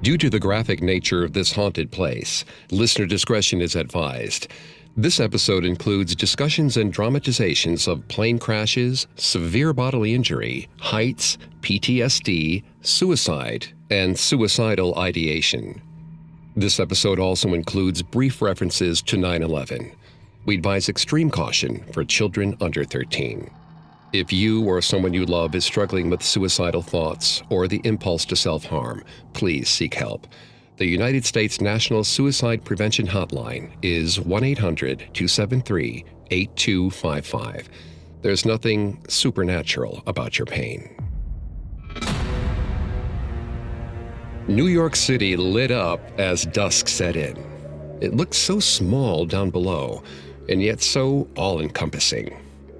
Due to the graphic nature of this haunted place, listener discretion is advised. This episode includes discussions and dramatizations of plane crashes, severe bodily injury, heights, PTSD, suicide, and suicidal ideation. This episode also includes brief references to 9/11. We advise extreme caution for children under 13. If you or someone you love is struggling with suicidal thoughts or the impulse to self-harm, please seek help. The United States National Suicide Prevention Hotline is 1-800-273-8255. There's nothing supernatural about your pain. New York City lit up as dusk set in. It looked so small down below, and yet so all-encompassing,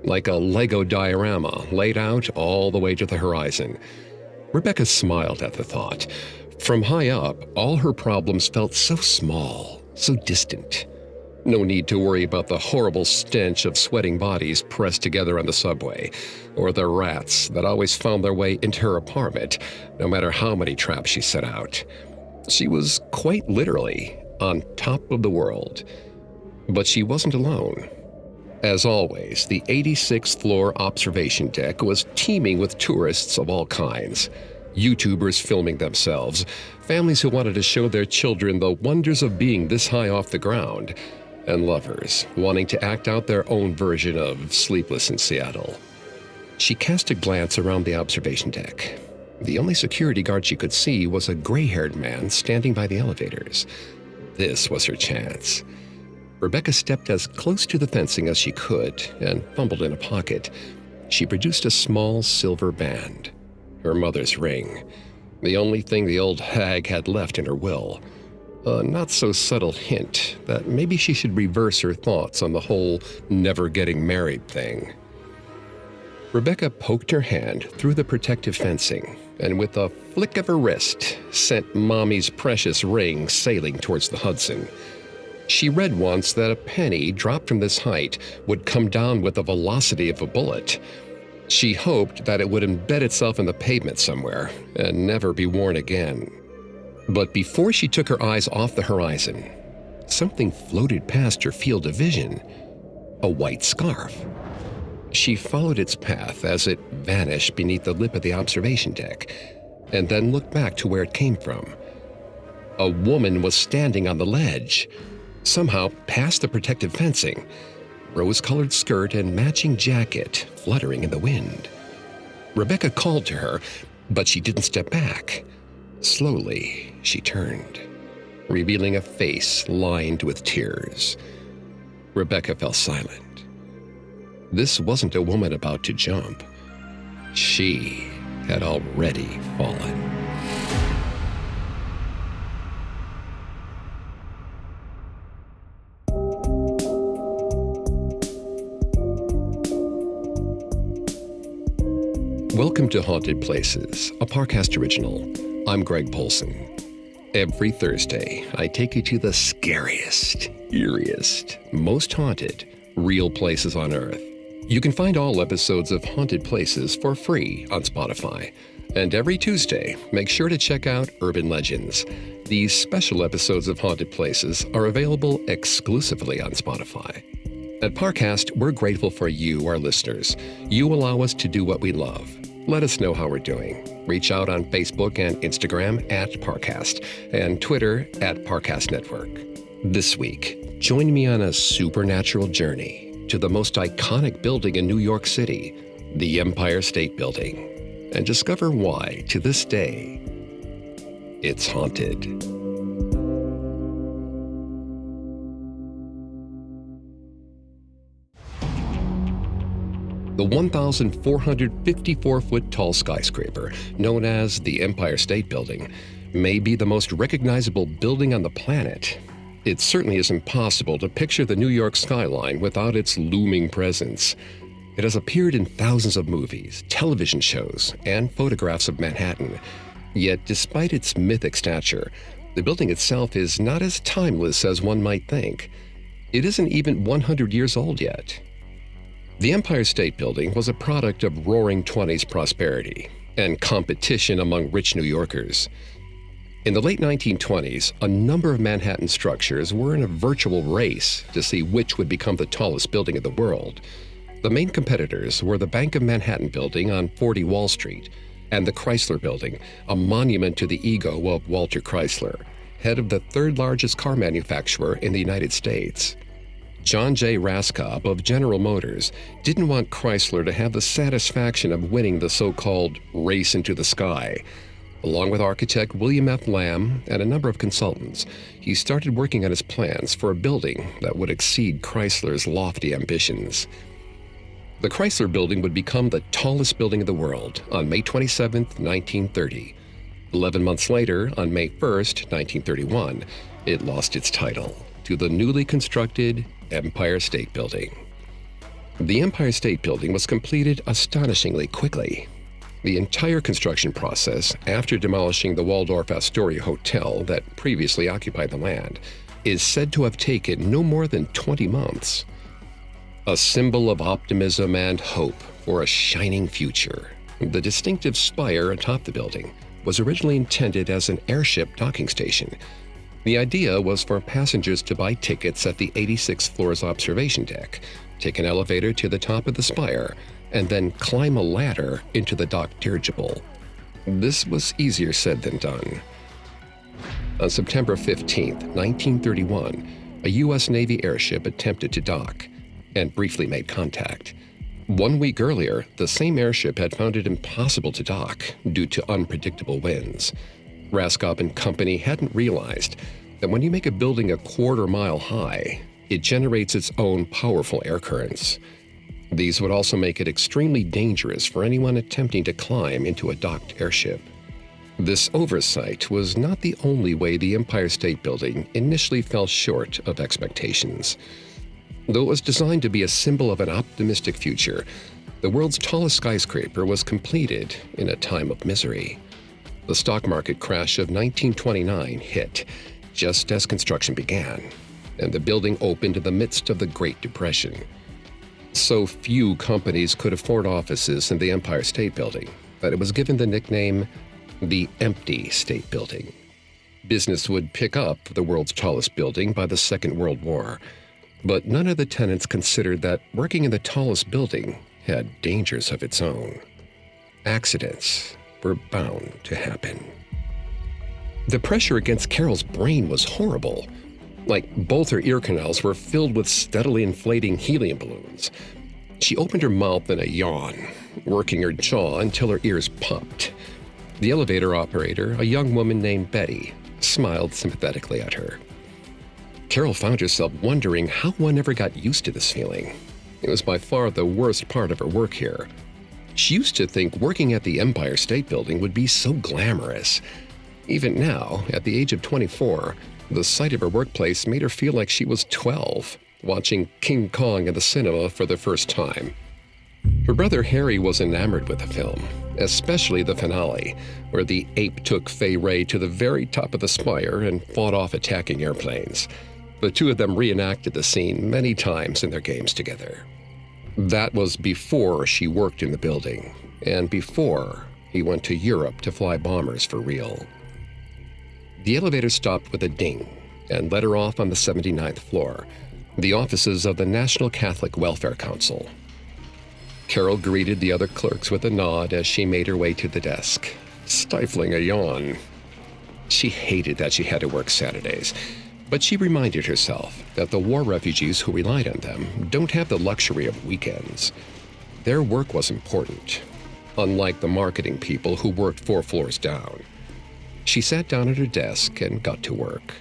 like a Lego diorama laid out all the way to the horizon. Rebecca smiled at the thought. From high up, all her problems felt so small, so distant. No need to worry about the horrible stench of sweating bodies pressed together on the subway, or the rats that always found their way into her apartment, no matter how many traps she set out. She was quite literally on top of the world. But she wasn't alone. As always, the 86th floor observation deck was teeming with tourists of all kinds. YouTubers filming themselves, families who wanted to show their children the wonders of being this high off the ground, and lovers wanting to act out their own version of Sleepless in Seattle. She cast a glance around the observation deck. The only security guard she could see was a gray-haired man standing by the elevators. This was her chance. Rebecca stepped as close to the fencing as she could and fumbled in a pocket. She produced a small silver band. Her mother's ring. The only thing the old hag had left in her will. A not-so-subtle hint that maybe she should reverse her thoughts on the whole never-getting-married thing. Rebecca poked her hand through the protective fencing and with a flick of her wrist sent Mommy's precious ring sailing towards the Hudson. She read once that a penny dropped from this height would come down with the velocity of a bullet. She hoped that it would embed itself in the pavement somewhere and never be worn again. But before she took her eyes off the horizon, something floated past her field of vision. A white scarf. She followed its path as it vanished beneath the lip of the observation deck, and then looked back to where it came from. A woman was standing on the ledge, somehow past the protective fencing, rose-colored skirt and matching jacket fluttering in the wind. Rebecca called to her, but she didn't step back. Slowly, she turned, revealing a face lined with tears. Rebecca fell silent. This wasn't a woman about to jump. She had already fallen. Welcome to Haunted Places, a Parcast original. I'm Greg Polson. Every Thursday, I take you to the scariest, eeriest, most haunted, real places on Earth. You can find all episodes of Haunted Places for free on Spotify. And every Tuesday, make sure to check out Urban Legends. These special episodes of Haunted Places are available exclusively on Spotify. At Parcast, we're grateful for you, our listeners. You allow us to do what we love. Let us know how we're doing. Reach out on Facebook and Instagram at Parcast and Twitter at Parcast Network. This week, join me on a supernatural journey to the most iconic building in New York City, the Empire State Building, and discover why, to this day, it's haunted. The 1,454-foot tall skyscraper, known as the Empire State Building, may be the most recognizable building on the planet. It certainly is impossible to picture the New York skyline without its looming presence. It has appeared in thousands of movies, television shows, and photographs of Manhattan. Yet, despite its mythic stature, the building itself is not as timeless as one might think. It isn't even 100 years old yet. The Empire State Building was a product of roaring 20s prosperity and competition among rich New Yorkers. In the late 1920s, a number of Manhattan structures were in a virtual race to see which would become the tallest building in the world. The main competitors were the Bank of Manhattan building on 40 Wall Street and the Chrysler Building, a monument to the ego of Walter Chrysler, head of the third largest car manufacturer in the United States. John J. Raskob of General Motors didn't want Chrysler to have the satisfaction of winning the so-called race into the sky. Along with architect William F. Lamb and a number of consultants, he started working on his plans for a building that would exceed Chrysler's lofty ambitions. The Chrysler Building would become the tallest building in the world on May 27, 1930. 11 months later, on May 1, 1931, it lost its title to the newly constructed Empire State Building. The Empire State Building was completed astonishingly quickly. The entire construction process, after demolishing the Waldorf Astoria Hotel that previously occupied the land, is said to have taken no more than 20 months. A symbol of optimism and hope for a shining future, the distinctive spire atop the building was originally intended as an airship docking station. The idea was for passengers to buy tickets at the 86th floor's observation deck, take an elevator to the top of the spire, and then climb a ladder into the docked dirigible. This was easier said than done. On September 15, 1931, a U.S. Navy airship attempted to dock and briefly made contact. 1 week earlier, the same airship had found it impossible to dock due to unpredictable winds. Raskob and company hadn't realized that when you make a building a quarter-mile high, it generates its own powerful air currents. These would also make it extremely dangerous for anyone attempting to climb into a docked airship. This oversight was not the only way the Empire State Building initially fell short of expectations. Though it was designed to be a symbol of an optimistic future, the world's tallest skyscraper was completed in a time of misery. The stock market crash of 1929 hit just as construction began, and the building opened in the midst of the Great Depression. So few companies could afford offices in the Empire State Building that it was given the nickname the Empty State Building. Business would pick up the world's tallest building by the Second World War, but none of the tenants considered that working in the tallest building had dangers of its own. Accidents were bound to happen. The pressure against Carol's brain was horrible. Like both her ear canals were filled with steadily inflating helium balloons. She opened her mouth in a yawn, working her jaw until her ears popped. The elevator operator, a young woman named Betty, smiled sympathetically at her. Carol found herself wondering how one ever got used to this feeling. It was by far the worst part of her work here. She used to think working at the Empire State Building would be so glamorous. Even now, at the age of 24, the sight of her workplace made her feel like she was 12, watching King Kong in the cinema for the first time. Her brother Harry was enamored with the film, especially the finale, where the ape took Fay Wray to the very top of the spire and fought off attacking airplanes. The two of them reenacted the scene many times in their games together. That was before she worked in the building, and before he went to Europe to fly bombers for real. The elevator stopped with a ding and let her off on the 79th floor, the offices of the National Catholic Welfare Council. Carol greeted the other clerks with a nod as she made her way to the desk, stifling a yawn. She hated that she had to work Saturdays, but she reminded herself that the war refugees who relied on them don't have the luxury of weekends. Their work was important, unlike the marketing people who worked 4 floors down. She sat down at her desk and got to work.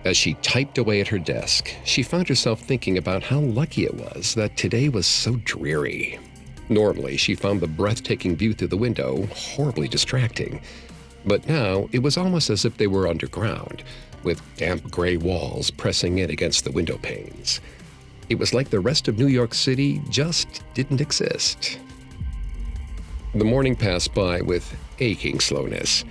As she typed away at her desk, she found herself thinking about how lucky it was that today was so dreary. Normally, she found the breathtaking view through the window horribly distracting, but now it was almost as if they were underground, with damp gray walls pressing in against the window panes. It was like the rest of New York City just didn't exist. The morning passed by with aching slowness.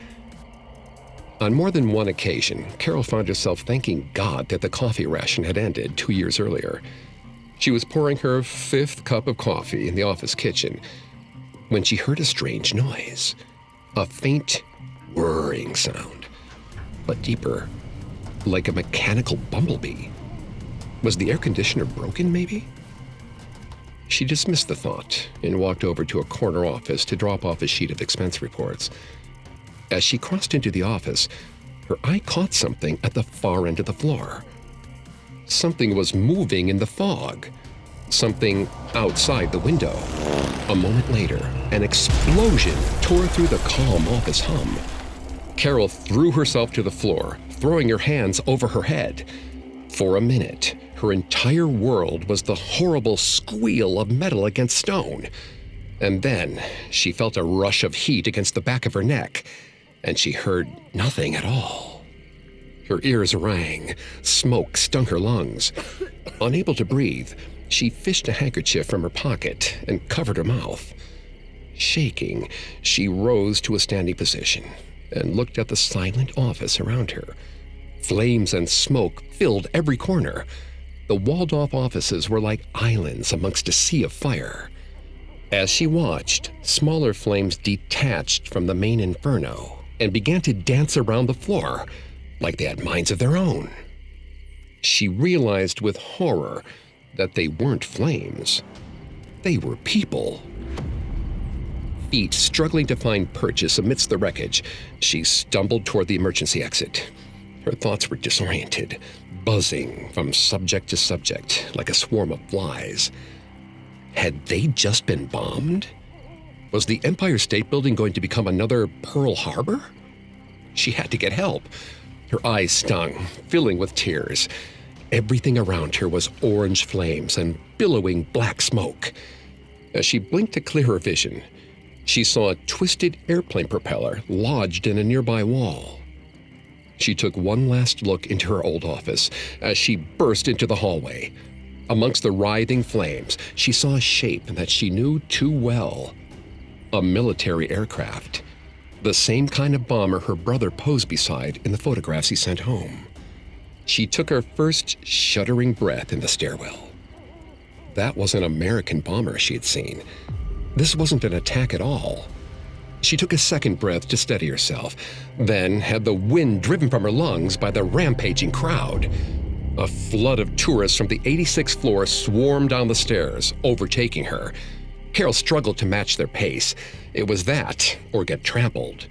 On more than one occasion, Carol found herself thanking God that the coffee ration had ended 2 years earlier. She was pouring her 5th cup of coffee in the office kitchen when she heard a strange noise, a faint whirring sound, but deeper, like a mechanical bumblebee. Was the air conditioner broken, maybe? She dismissed the thought and walked over to a corner office to drop off a sheet of expense reports. As she crossed into the office, her eye caught something at the far end of the floor. Something was moving in the fog. Something outside the window. A moment later, an explosion tore through the calm office hum. Carol threw herself to the floor, throwing her hands over her head. For a minute, her entire world was the horrible squeal of metal against stone. And then she felt a rush of heat against the back of her neck, and she heard nothing at all. Her ears rang. Smoke stung her lungs. Unable to breathe, she fished a handkerchief from her pocket and covered her mouth. Shaking, she rose to a standing position and looked at the silent office around her. Flames and smoke filled every corner. The walled-off offices were like islands amongst a sea of fire. As she watched, smaller flames detached from the main inferno and began to dance around the floor like they had minds of their own. She realized with horror that they weren't flames. They were people. Feet struggling to find purchase amidst the wreckage, she stumbled toward the emergency exit. Her thoughts were disoriented, buzzing from subject to subject like a swarm of flies. Had they just been bombed? Was the Empire State Building going to become another Pearl Harbor? She had to get help. Her eyes stung, filling with tears. Everything around her was orange flames and billowing black smoke. As she blinked to clear her vision, she saw a twisted airplane propeller lodged in a nearby wall. She took one last look into her old office as she burst into the hallway. Amongst the writhing flames, she saw a shape that she knew too well. A military aircraft. The same kind of bomber her brother posed beside in the photographs he sent home. She took her first shuddering breath in the stairwell. That was an American bomber she had seen. This wasn't an attack at all. She took a second breath to steady herself, then had the wind driven from her lungs by the rampaging crowd. A flood of tourists from the 86th floor swarmed down the stairs, overtaking her. Carol struggled to match their pace. It was that, or get trampled.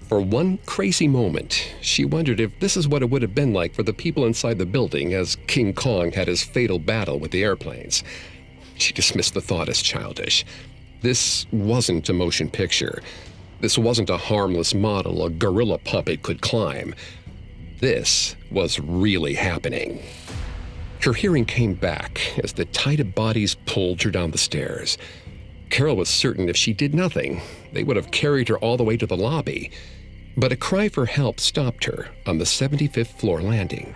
For one crazy moment, she wondered if this is what it would have been like for the people inside the building as King Kong had his fatal battle with the airplanes. She dismissed the thought as childish. This wasn't a motion picture. This wasn't a harmless model a gorilla puppet could climb. This was really happening. Her hearing came back as the tide of bodies pulled her down the stairs. Carol was certain if she did nothing, they would have carried her all the way to the lobby. But a cry for help stopped her on the 75th floor landing.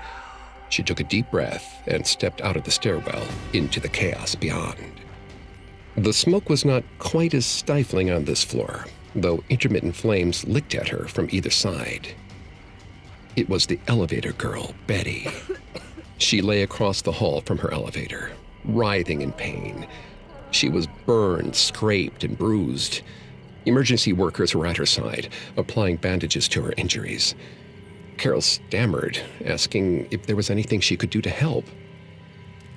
She took a deep breath and stepped out of the stairwell into the chaos beyond. The smoke was not quite as stifling on this floor, though intermittent flames licked at her from either side. It was the elevator girl, Betty. She lay across the hall from her elevator, writhing in pain. She was burned, scraped, and bruised. Emergency workers were at her side, applying bandages to her injuries. Carol stammered, asking if there was anything she could do to help.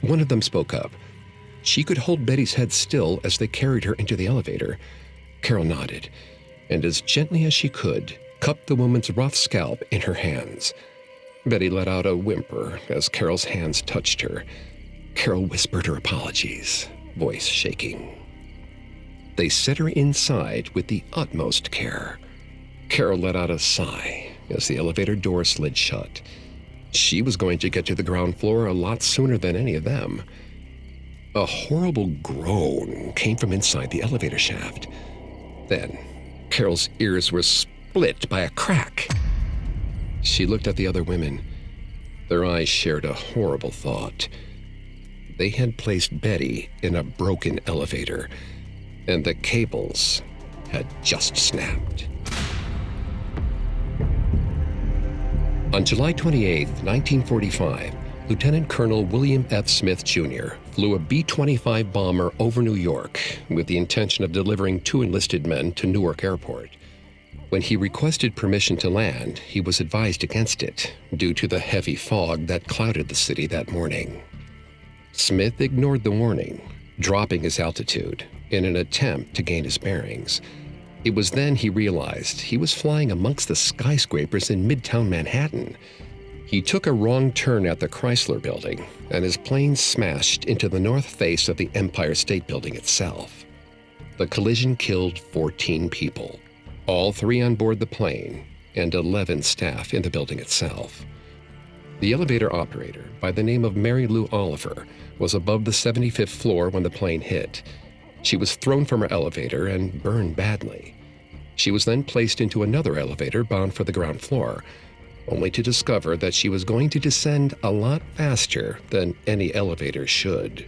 One of them spoke up. She could hold Betty's head still as they carried her into the elevator. Carol nodded, and as gently as she could, cupped the woman's rough scalp in her hands. Betty let out a whimper as Carol's hands touched her. Carol whispered her apologies, voice shaking. They set her inside with the utmost care. Carol let out a sigh as the elevator door slid shut. She was going to get to the ground floor a lot sooner than any of them. A horrible groan came from inside the elevator shaft. Then, Carol's ears were split by a crack. She looked at the other women. Their eyes shared a horrible thought. They had placed Betty in a broken elevator, and the cables had just snapped. On July 28, 1945, Lieutenant Colonel William F. Smith, Jr. flew a B-25 bomber over New York with the intention of delivering 2 enlisted men to Newark Airport. When he requested permission to land, he was advised against it due to the heavy fog that clouded the city that morning. Smith ignored the warning, dropping his altitude in an attempt to gain his bearings. It was then he realized he was flying amongst the skyscrapers in Midtown Manhattan. He took a wrong turn at the Chrysler Building, and his plane smashed into the north face of the Empire State Building itself. The collision killed 14 people, all 3 on board the plane, and 11 staff in the building itself. The elevator operator, by the name of Mary Lou Oliver, was above the 75th floor when the plane hit. She was thrown from her elevator and burned badly. She was then placed into another elevator bound for the ground floor, only to discover that she was going to descend a lot faster than any elevator should.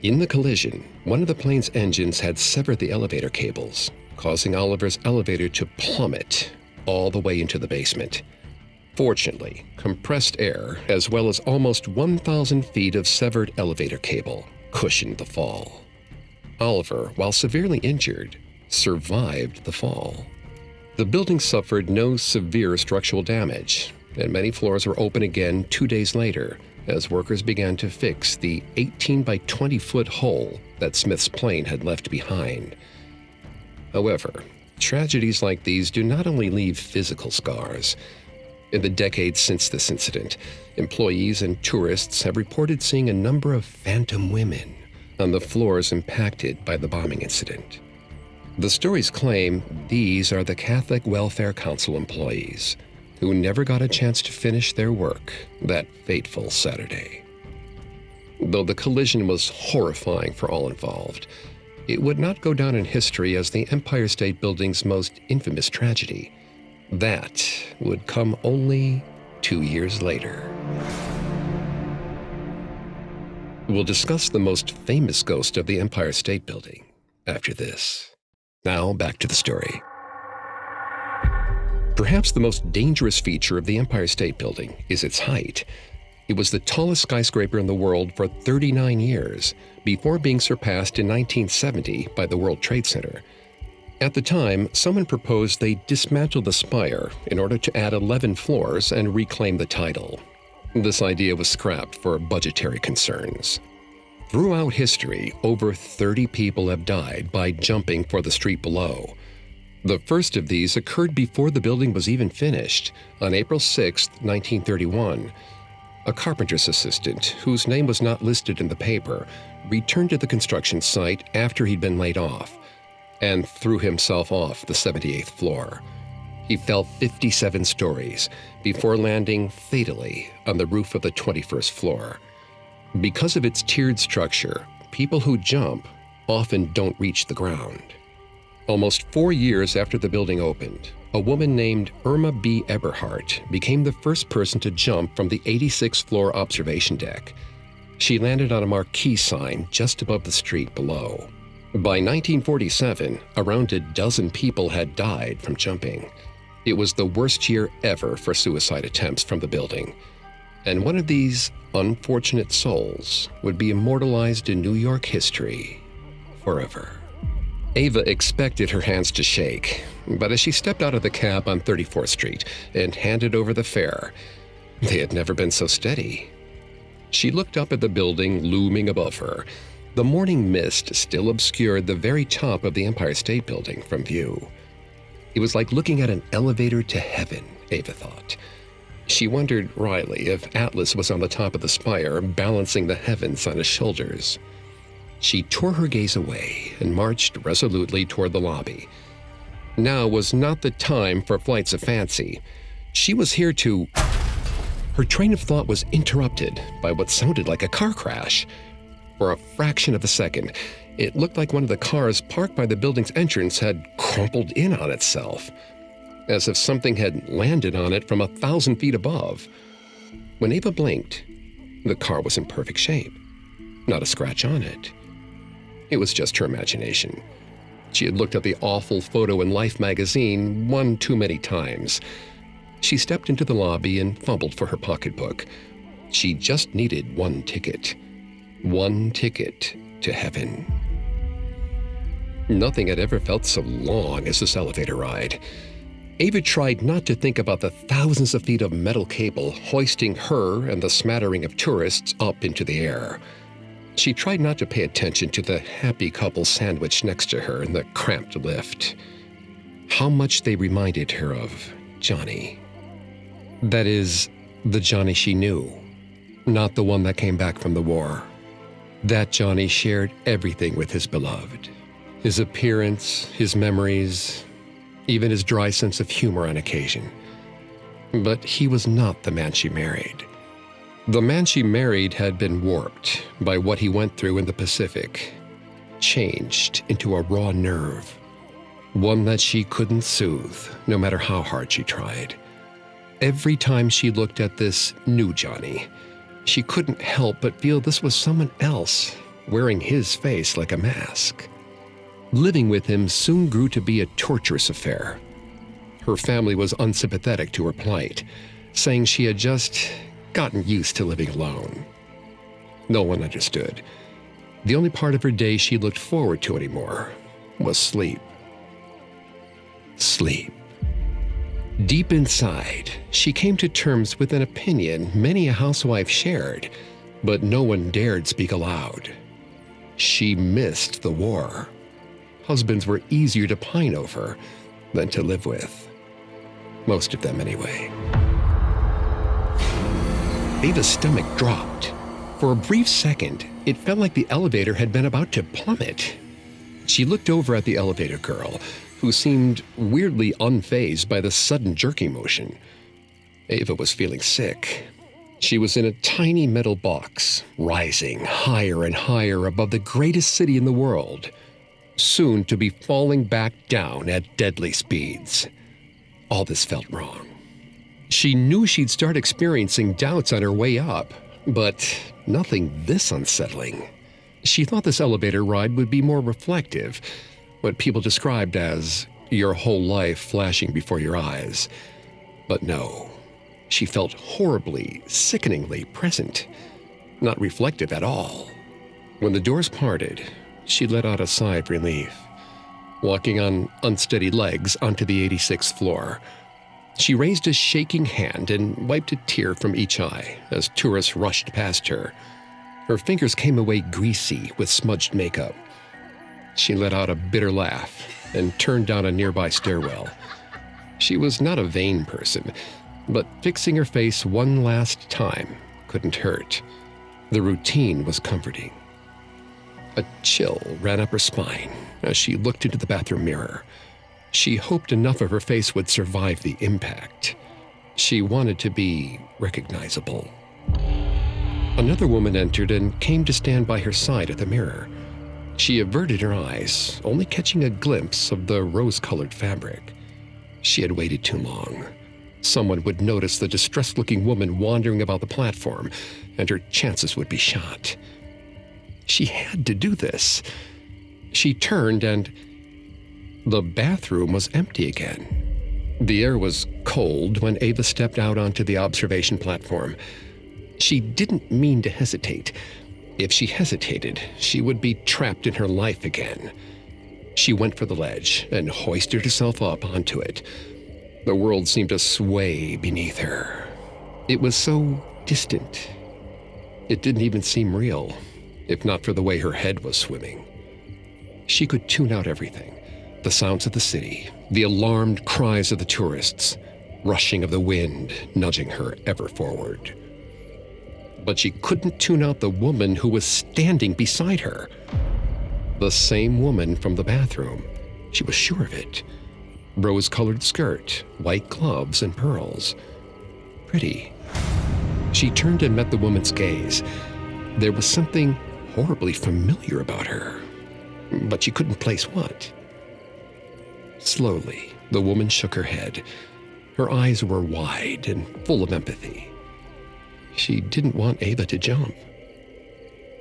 In the collision, one of the plane's engines had severed the elevator cables, causing Oliver's elevator to plummet all the way into the basement. Fortunately, compressed air, as well as almost 1,000 feet of severed elevator cable, cushioned the fall. Oliver, while severely injured, survived the fall. The building suffered no severe structural damage, and many floors were open again 2 days later as workers began to fix the 18 by 20 foot hole that Smith's plane had left behind. However, tragedies like these do not only leave physical scars. In the decades since this incident, employees and tourists have reported seeing a number of phantom women on the floors impacted by the bombing incident. The stories claim these are the Catholic Welfare Council employees who never got a chance to finish their work that fateful Saturday. Though the collision was horrifying for all involved, it would not go down in history as the Empire State Building's most infamous tragedy. That would come only 2 years later. We'll discuss the most famous ghost of the Empire State Building after this. Now, back to the story. Perhaps the most dangerous feature of the Empire State Building is its height. It was the tallest skyscraper in the world for 39 years, before being surpassed in 1970 by the World Trade Center. At the time, someone proposed they dismantle the spire in order to add 11 floors and reclaim the title. This idea was scrapped for budgetary concerns. Throughout history, over 30 people have died by jumping for the street below. The first of these occurred before the building was even finished, on April 6, 1931. A carpenter's assistant, whose name was not listed in the paper, returned to the construction site after he'd been laid off and threw himself off the 78th floor. He fell 57 stories before landing fatally on the roof of the 21st floor. Because of its tiered structure, people who jump often don't reach the ground. Almost 4 years after the building opened, a woman named Irma B. Eberhardt became the first person to jump from the 86th floor observation deck. She landed on a marquee sign just above the street below. By 1947, around a dozen people had died from jumping. It was the worst year ever for suicide attempts from the building. And one of these unfortunate souls would be immortalized in New York history forever. Ava expected her hands to shake, but as she stepped out of the cab on 34th Street and handed over the fare, they had never been so steady. She looked up at the building looming above her. The morning mist still obscured the very top of the Empire State Building from view. It was like looking at an elevator to heaven, Ava thought. She wondered wryly if Atlas was on the top of the spire, balancing the heavens on his shoulders. She tore her gaze away and marched resolutely toward the lobby. Now was not the time for flights of fancy. She was here to... Her train of thought was interrupted by what sounded like a car crash. For a fraction of a second, it looked like one of the cars parked by the building's entrance had crumpled in on itself, as if something had landed on it from 1,000 feet above. When Ava blinked, the car was in perfect shape. Not a scratch on it. It was just her imagination. She had looked at the awful photo in Life magazine one too many times. She stepped into the lobby and fumbled for her pocketbook. She just needed one ticket. One ticket to heaven. Nothing had ever felt so long as this elevator ride. Ava tried not to think about the thousands of feet of metal cable hoisting her and the smattering of tourists up into the air. She tried not to pay attention to the happy couple sandwiched next to her in the cramped lift. How much they reminded her of Johnny. That is, the Johnny she knew, not the one that came back from the war. That Johnny shared everything with his beloved. His appearance, his memories, even his dry sense of humor on occasion. But he was not the man she married. The man she married had been warped by what he went through in the Pacific, changed into a raw nerve, one that she couldn't soothe, no matter how hard she tried. Every time she looked at this new Johnny, she couldn't help but feel this was someone else, wearing his face like a mask. Living with him soon grew to be a torturous affair. Her family was unsympathetic to her plight, saying she had just gotten used to living alone. No one understood. The only part of her day she looked forward to anymore was sleep. Sleep. Deep inside, she came to terms with an opinion many a housewife shared, but no one dared speak aloud. She missed the war. Husbands were easier to pine over than to live with. Most of them, anyway. Ava's stomach dropped. For a brief second, it felt like the elevator had been about to plummet. She looked over at the elevator girl, who seemed weirdly unfazed by the sudden jerking motion. Ava was feeling sick. She was in a tiny metal box, rising higher and higher above the greatest city in the world, soon to be falling back down at deadly speeds. All this felt wrong. She knew she'd start experiencing doubts on her way up, but nothing this unsettling. She thought this elevator ride would be more reflective, what people described as your whole life flashing before your eyes. But no, she felt horribly, sickeningly present, not reflective at all. When the doors parted, she let out a sigh of relief. Walking on unsteady legs onto the 86th floor, she raised a shaking hand and wiped a tear from each eye as tourists rushed past her. Her fingers came away greasy with smudged makeup. She let out a bitter laugh and turned down a nearby stairwell. She was not a vain person, but fixing her face one last time couldn't hurt. The routine was comforting. A chill ran up her spine as she looked into the bathroom mirror. She hoped enough of her face would survive the impact. She wanted to be recognizable. Another woman entered and came to stand by her side at the mirror. She averted her eyes, only catching a glimpse of the rose-colored fabric. She had waited too long. Someone would notice the distressed-looking woman wandering about the platform, and her chances would be shot. She had to do this. She turned and the bathroom was empty again. The air was cold when Ava stepped out onto the observation platform. She didn't mean to hesitate. If she hesitated, she would be trapped in her life again. She went for the ledge and hoisted herself up onto it. The world seemed to sway beneath her. It was so distant. It didn't even seem real, if not for the way her head was swimming. She could tune out everything. The sounds of the city, the alarmed cries of the tourists, rushing of the wind nudging her ever forward. But she couldn't tune out the woman who was standing beside her. The same woman from the bathroom. She was sure of it. Rose-colored skirt, white gloves, and pearls. Pretty. She turned and met the woman's gaze. There was something horribly familiar about her, but she couldn't place what. Slowly, the woman shook her head. Her eyes were wide and full of empathy. She didn't want Ava to jump.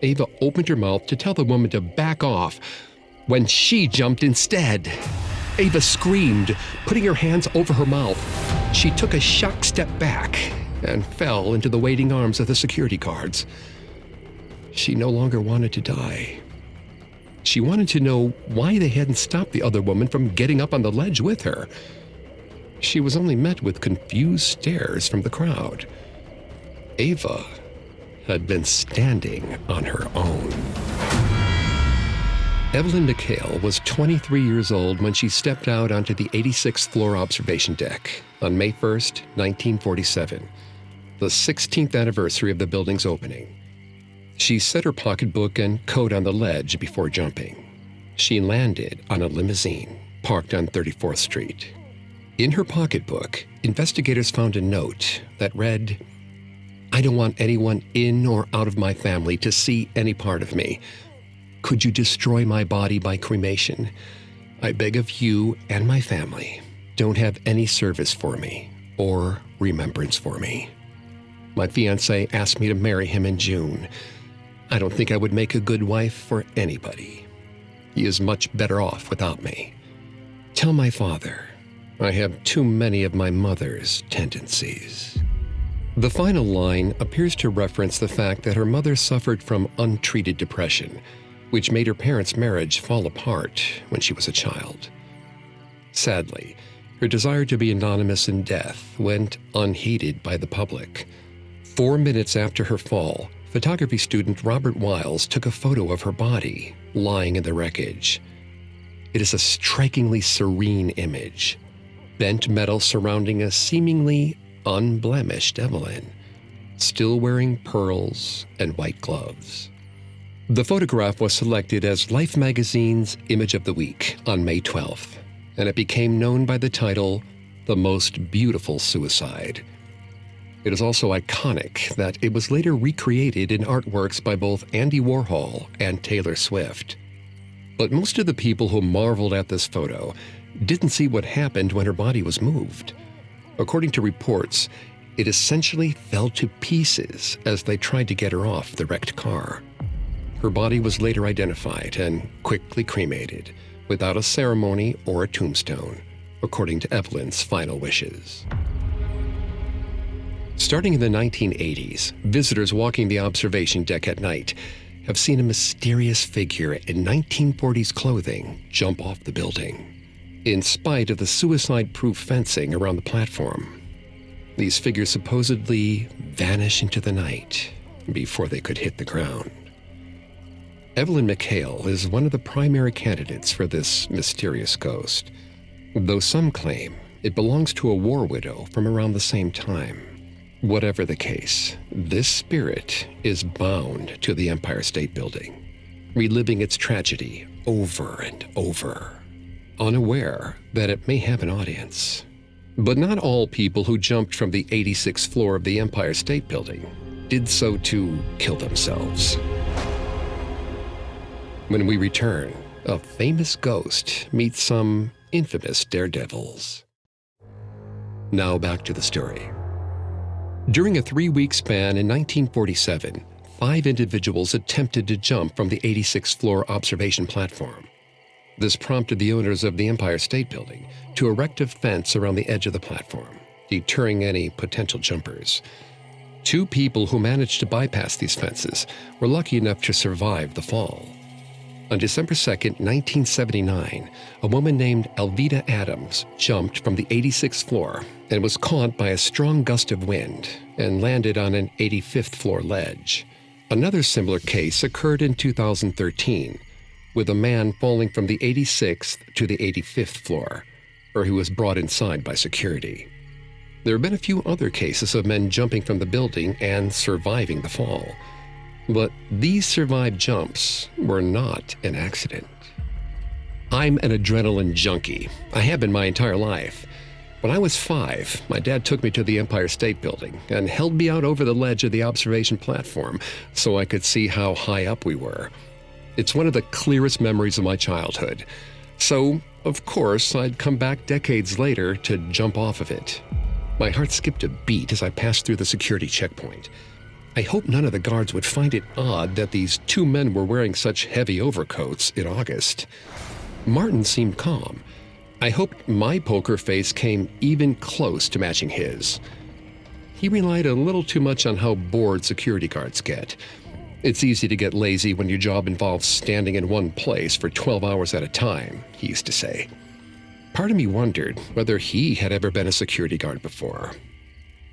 Ava opened her mouth to tell the woman to back off when she jumped instead. Ava screamed, putting her hands over her mouth. She took a shocked step back and fell into the waiting arms of the security guards. She no longer wanted to die. She wanted to know why they hadn't stopped the other woman from getting up on the ledge with her. She was only met with confused stares from the crowd. Ava had been standing on her own. Evelyn McHale was 23 years old when she stepped out onto the 86th floor observation deck on May 1st, 1947, the 16th anniversary of the building's opening. She set her pocketbook and coat on the ledge before jumping. She landed on a limousine parked on 34th Street. In her pocketbook, investigators found a note that read, "I don't want anyone in or out of my family to see any part of me. Could you destroy my body by cremation? I beg of you and my family, don't have any service for me or remembrance for me. My fiancé asked me to marry him in June. I don't think I would make a good wife for anybody. He is much better off without me. Tell my father I have too many of my mother's tendencies." The final line appears to reference the fact that her mother suffered from untreated depression, which made her parents' marriage fall apart when she was a child. Sadly, her desire to be anonymous in death went unheeded by the public. 4 minutes after her fall, photography student Robert Wiles took a photo of her body lying in the wreckage. It is a strikingly serene image. Bent metal surrounding a seemingly unblemished Evelyn, still wearing pearls and white gloves. The photograph was selected as Life magazine's Image of the Week on May 12th, and it became known by the title, "The Most Beautiful Suicide." It is also iconic that it was later recreated in artworks by both Andy Warhol and Taylor Swift. But most of the people who marveled at this photo didn't see what happened when her body was moved. According to reports, it essentially fell to pieces as they tried to get her off the wrecked car. Her body was later identified and quickly cremated, without a ceremony or a tombstone, according to Evelyn's final wishes. Starting in the 1980s, visitors walking the observation deck at night have seen a mysterious figure in 1940s clothing jump off the building, in spite of the suicide-proof fencing around the platform. These figures supposedly vanish into the night before they could hit the ground. Evelyn McHale is one of the primary candidates for this mysterious ghost, though some claim it belongs to a war widow from around the same time. Whatever the case, this spirit is bound to the Empire State Building, reliving its tragedy over and over, unaware that it may have an audience. But not all people who jumped from the 86th floor of the Empire State Building did so to kill themselves. When we return, a famous ghost meets some infamous daredevils. Now back to the story. During a 3-week span in 1947, 5 individuals attempted to jump from the 86th floor observation platform. This prompted the owners of the Empire State Building to erect a fence around the edge of the platform, deterring any potential jumpers. 2 people who managed to bypass these fences were lucky enough to survive the fall. On December 2, 1979, a woman named Alveda Adams jumped from the 86th floor and was caught by a strong gust of wind and landed on an 85th floor ledge. Another similar case occurred in 2013, with a man falling from the 86th to the 85th floor, where he was brought inside by security. There have been a few other cases of men jumping from the building and surviving the fall. But these survived jumps were not an accident. I'm an adrenaline junkie. I have been my entire life. When I was 5, my dad took me to the Empire State Building and held me out over the ledge of the observation platform so I could see how high up we were. It's one of the clearest memories of my childhood. So, of course, I'd come back decades later to jump off of it. My heart skipped a beat as I passed through the security checkpoint. I hoped none of the guards would find it odd that these 2 men were wearing such heavy overcoats in August. Martin seemed calm. I hoped my poker face came even close to matching his. He relied a little too much on how bored security guards get. It's easy to get lazy when your job involves standing in one place for 12 hours at a time, he used to say. Part of me wondered whether he had ever been a security guard before.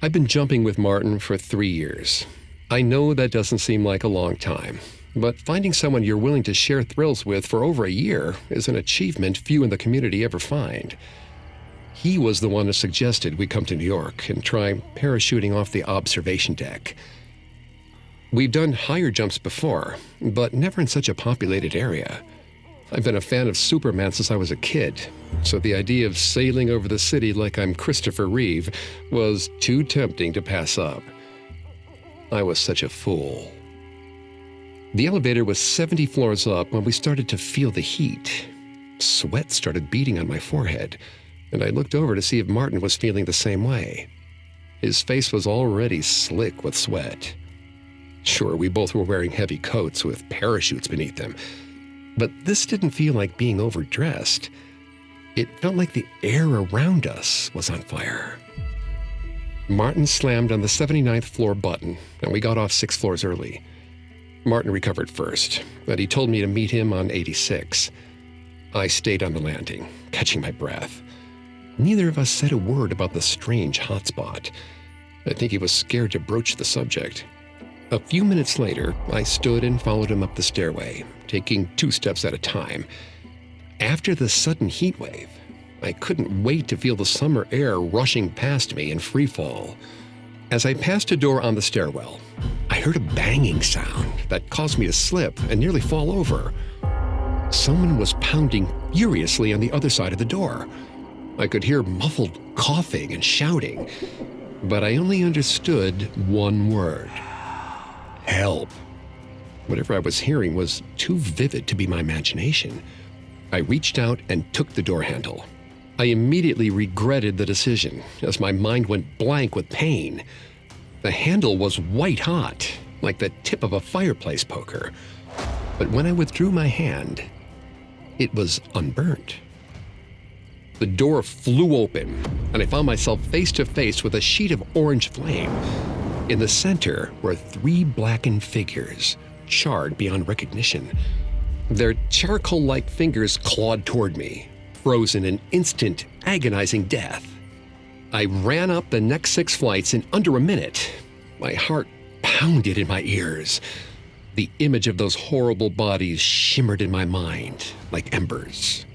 I've been jumping with Martin for 3 years. I know that doesn't seem like a long time, but finding someone you're willing to share thrills with for over a year is an achievement few in the community ever find. He was the one who suggested we come to New York and try parachuting off the observation deck. We've done higher jumps before, but never in such a populated area. I've been a fan of Superman since I was a kid, so the idea of sailing over the city like I'm Christopher Reeve was too tempting to pass up. I was such a fool. The elevator was 70 floors up when we started to feel the heat. Sweat started beading on my forehead, and I looked over to see if Martin was feeling the same way. His face was already slick with sweat. Sure, we both were wearing heavy coats with parachutes beneath them, but this didn't feel like being overdressed. It felt like the air around us was on fire. Martin slammed on the 79th floor button, and we got off 6 floors early. Martin recovered first, but he told me to meet him on 86. I stayed on the landing, catching my breath. Neither of us said a word about the strange hotspot. I think he was scared to broach the subject. A few minutes later, I stood and followed him up the stairway, taking 2 steps at a time. After the sudden heat wave, I couldn't wait to feel the summer air rushing past me in free fall. As I passed a door on the stairwell, I heard a banging sound that caused me to slip and nearly fall over. Someone was pounding furiously on the other side of the door. I could hear muffled coughing and shouting, but I only understood one word. Help. Whatever I was hearing was too vivid to be my imagination. I reached out and took the door handle. I immediately regretted the decision as my mind went blank with pain. The handle was white hot, like the tip of a fireplace poker. But when I withdrew my hand, it was unburnt. The door flew open, and I found myself face to face with a sheet of orange flame. In the center were 3 blackened figures, charred beyond recognition. Their charcoal-like fingers clawed toward me, frozen in instant, agonizing death. I ran up the next 6 flights in under a minute. My heart pounded in my ears. The image of those horrible bodies shimmered in my mind like embers.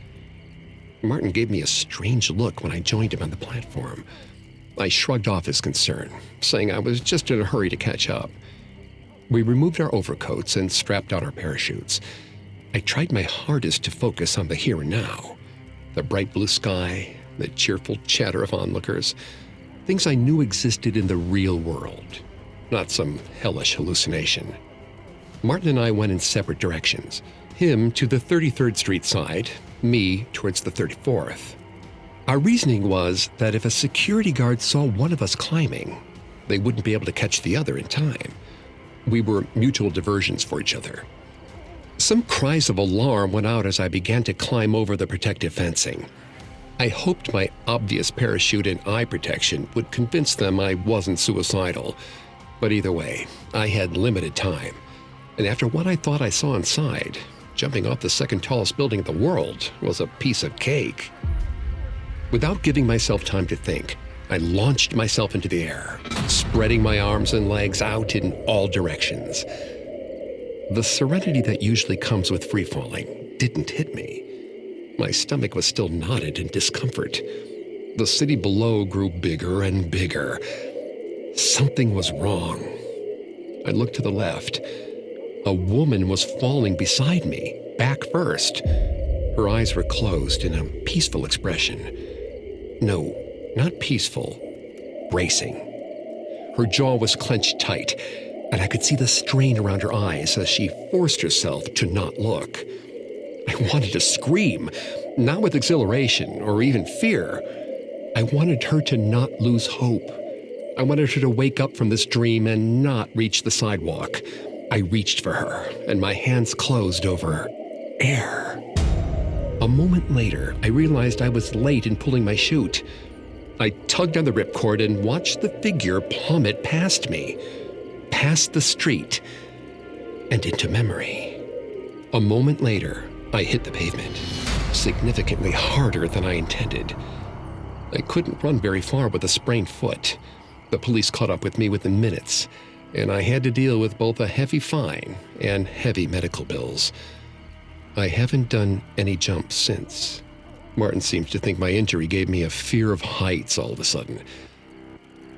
Martin gave me a strange look when I joined him on the platform. I shrugged off his concern, saying I was just in a hurry to catch up. We removed our overcoats and strapped on our parachutes. I tried my hardest to focus on the here and now. The bright blue sky, the cheerful chatter of onlookers, things I knew existed in the real world, not some hellish hallucination. Martin and I went in separate directions, him to the 33rd Street side, me towards the 34th. Our reasoning was that if a security guard saw one of us climbing, they wouldn't be able to catch the other in time. We were mutual diversions for each other. Some cries of alarm went out as I began to climb over the protective fencing. I hoped my obvious parachute and eye protection would convince them I wasn't suicidal. But either way, I had limited time. And after what I thought I saw inside, jumping off the second tallest building in the world was a piece of cake. Without giving myself time to think, I launched myself into the air, spreading my arms and legs out in all directions. The serenity that usually comes with free falling didn't hit me. My stomach was still knotted in discomfort. The city below grew bigger and bigger. Something was wrong. I looked to the left. A woman was falling beside me, back first. Her eyes were closed in a peaceful expression. No, not peaceful, bracing. Her jaw was clenched tight, and I could see the strain around her eyes as she forced herself to not look. I wanted to scream, not with exhilaration or even fear. I wanted her to not lose hope. I wanted her to wake up from this dream and not reach the sidewalk. I reached for her, and my hands closed over air. A moment later, I realized I was late in pulling my chute. I tugged on the ripcord and watched the figure plummet past me, past the street. and into memory. A moment later, I hit the pavement, significantly harder than I intended. I couldn't run very far with a sprained foot. The police caught up with me within minutes, and I had to deal with both a heavy fine and heavy medical bills. I haven't done any jumps since. Martin seems to think my injury gave me a fear of heights all of a sudden.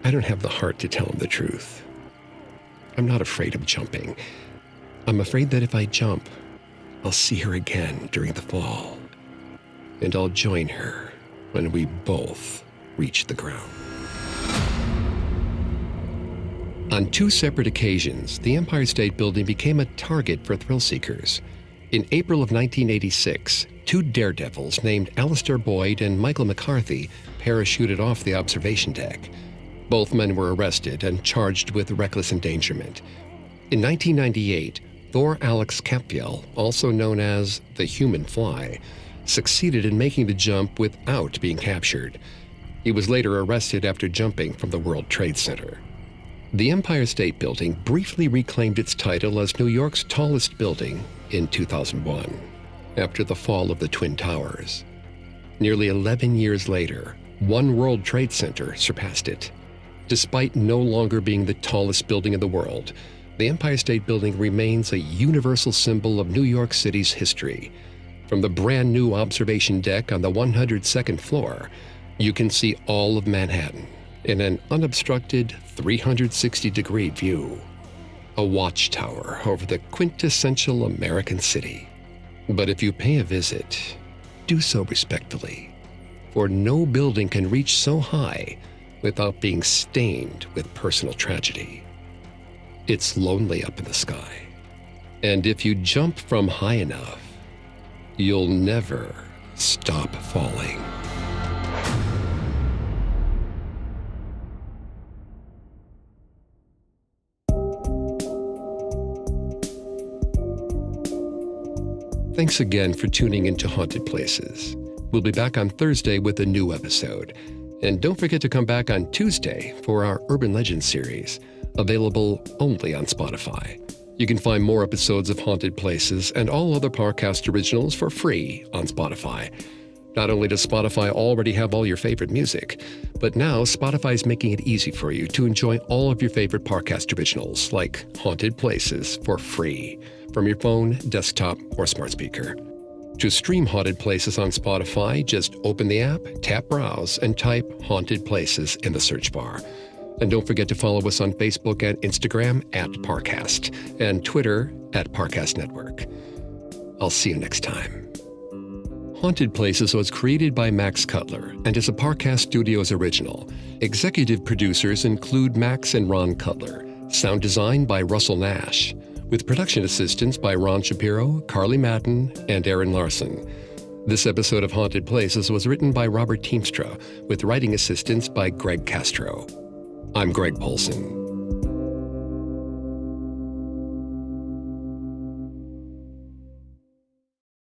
I don't have the heart to tell him the truth. I'm not afraid of jumping. I'm afraid that if I jump, I'll see her again during the fall, and I'll join her when we both reach the ground. On 2 separate occasions, the Empire State Building became a target for thrill seekers. In April of 1986, 2 daredevils named Alistair Boyd and Michael McCarthy parachuted off the observation deck. Both men were arrested and charged with reckless endangerment. In 1998, Thor Alex Kapfjell, also known as the Human Fly, succeeded in making the jump without being captured. He was later arrested after jumping from the World Trade Center. The Empire State Building briefly reclaimed its title as New York's tallest building in 2001, after the fall of the Twin Towers. Nearly 11 years later, One World Trade Center surpassed it. Despite no longer being the tallest building in the world, the Empire State Building remains a universal symbol of New York City's history. From the brand new observation deck on the 102nd floor, you can see all of Manhattan in an unobstructed 360-degree view. A watchtower over the quintessential American city. But if you pay a visit, do so respectfully, for no building can reach so high without being stained with personal tragedy. It's lonely up in the sky, and if you jump from high enough, you'll never stop falling. Thanks again for tuning into Haunted Places. We'll be back on Thursday with a new episode. And don't forget to come back on Tuesday for our Urban Legends series, available only on Spotify. You can find more episodes of Haunted Places and all other Parcast originals for free on Spotify. Not only does Spotify already have all your favorite music, but now Spotify is making it easy for you to enjoy all of your favorite Parcast originals, like Haunted Places, for free from your phone, desktop, or smart speaker. To stream Haunted Places on Spotify, just open the app, tap Browse, and type Haunted Places in the search bar. And don't forget to follow us on Facebook and Instagram at Parcast, and Twitter at Parcast Network. I'll see you next time. Haunted Places was created by Max Cutler and is a Parcast Studios original. Executive producers include Max and Ron Cutler. Sound design by Russell Nash, with production assistance by Ron Shapiro, Carly Madden, and Aaron Larson. This episode of Haunted Places was written by Robert Teamstra, with writing assistance by Greg Castro. I'm Greg Polson.